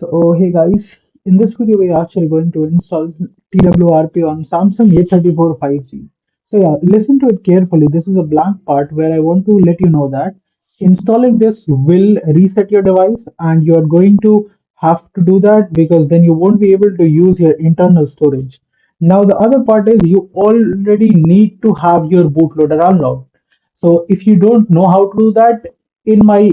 So hey guys, in this video we are actually going to install TWRP on Samsung A34 5G. So yeah, listen to it carefully. This is a blank part where I want to let you know that installing this will reset your device and you are going to have to do that because then you won't be able to use your internal storage. Now the other part is you already need to have your bootloader unlocked. So if you don't know how to do that, in my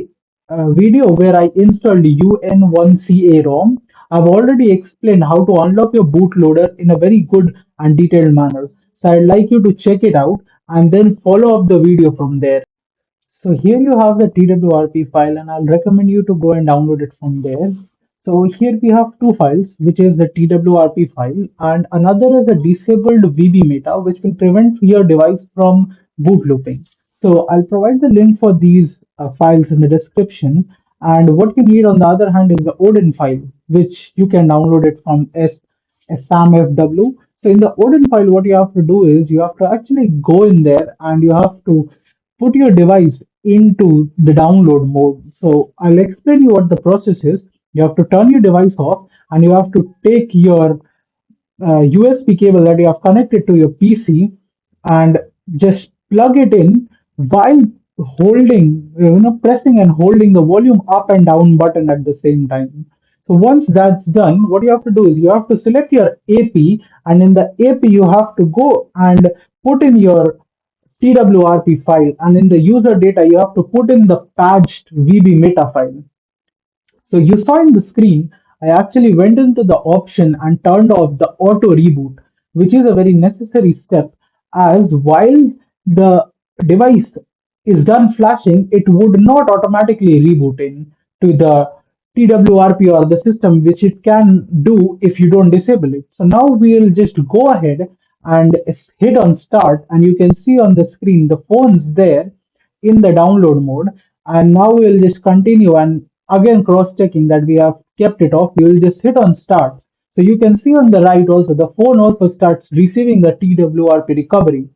video where I installed UN1CA ROM, I've already explained how to unlock your bootloader in a very good and detailed manner. So I'd like you to check it out and then follow up the video from there. So here you have the TWRP file and I'll recommend you to go and download it from there. So here we have two files, which is the TWRP file and another is the Disabled Vbmeta, which will prevent your device from boot looping. So I'll provide the link for these files in the description. And what you need on the other hand is the Odin file, which you can download it from SAMFW. So in the Odin file, what you have to do is you have to actually go in there and you have to put your device into the download mode. So I'll explain you what the process is. You have to turn your device off and you have to take your USB cable that you have connected to your PC and just plug it in while holding, pressing and holding the volume up and down button at the same time. So once that's done, what you have to do is you have to select your AP and in the AP you have to go and put in your TWRP file and in the user data you have to put in the patched VB file. So you saw in the screen, I actually went into the option and turned off the auto reboot, which is a very necessary step as while the device is done flashing, it would not automatically reboot in to the TWRP or the system, which it can do if you don't disable it. So now we'll just go ahead and hit on start and you can see on the screen the phone's there in the download mode, and now we'll just continue and again cross checking that we have kept it off. We will just hit on start. So you can see on the right also the phone also starts receiving the TWRP recovery.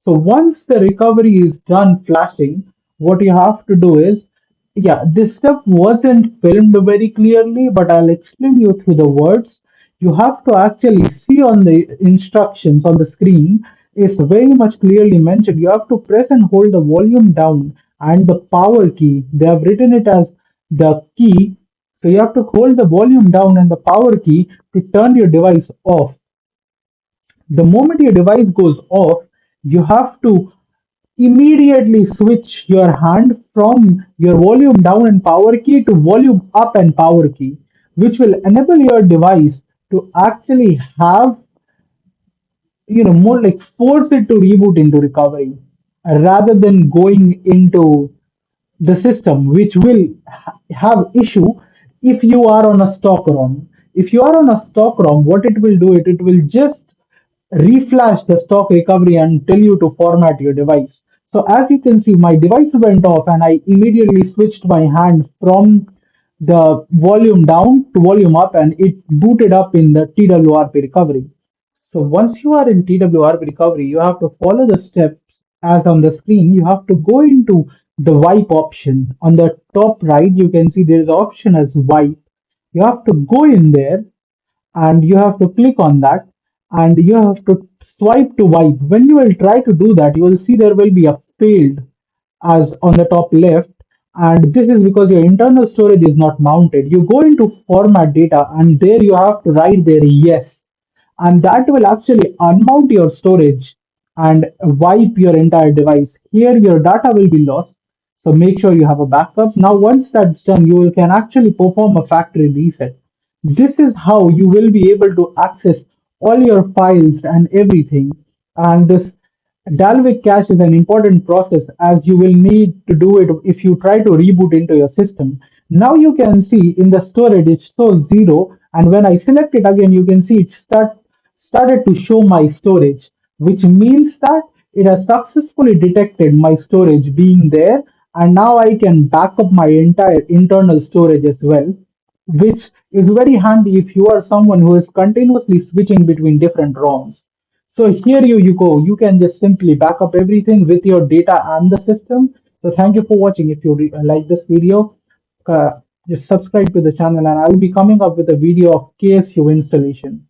So once the recovery is done flashing, what you have to do is, yeah, this step wasn't filmed very clearly, but I'll explain you through the words. You have to actually see on the instructions on the screen is very much clearly mentioned. You have to press and hold the volume down and the power key. They have written it as the key. So you have to hold the volume down and the power key to turn your device off. The moment your device goes off, you have to immediately switch your hand from your volume down and power key to volume up and power key, which will enable your device to actually have, more like force it to reboot into recovery rather than going into the system, which will have issue if you are on a stock ROM. If you are on a stock ROM, what it will do, it will just reflash the stock recovery and tell you to format your device. So as you can see, my device went off and I immediately switched my hand from the volume down to volume up and it booted up in the TWRP recovery. So once you are in TWRP recovery, you have to follow the steps as on the screen. You have to go into the wipe option. On the top right, you can see there is an option as wipe. You have to go in there and you have to click on that and you have to swipe to wipe. When you will try to do that, you will see there will be a failed as on the top left, and this is because your internal storage is not mounted. You go into format data and there you have to write there yes, and that will actually unmount your storage and wipe your entire device. Here your data will be lost, so make sure you have a backup. Now once that's done, you can actually perform a factory reset. This is how you will be able to access all your files and everything. And this Dalvik cache is an important process as you will need to do it if you try to reboot into your system. Now you can see in the storage it shows 0, and when I select it again you can see it started to show my storage, which means that it has successfully detected my storage being there, and now I can back up my entire internal storage as well, which is very handy if you are someone who is continuously switching between different ROMs. So here you go. You can just simply back up everything with your data and the system. So thank you for watching. If you like this video, just subscribe to the channel, and I'll be coming up with a video of KSU installation.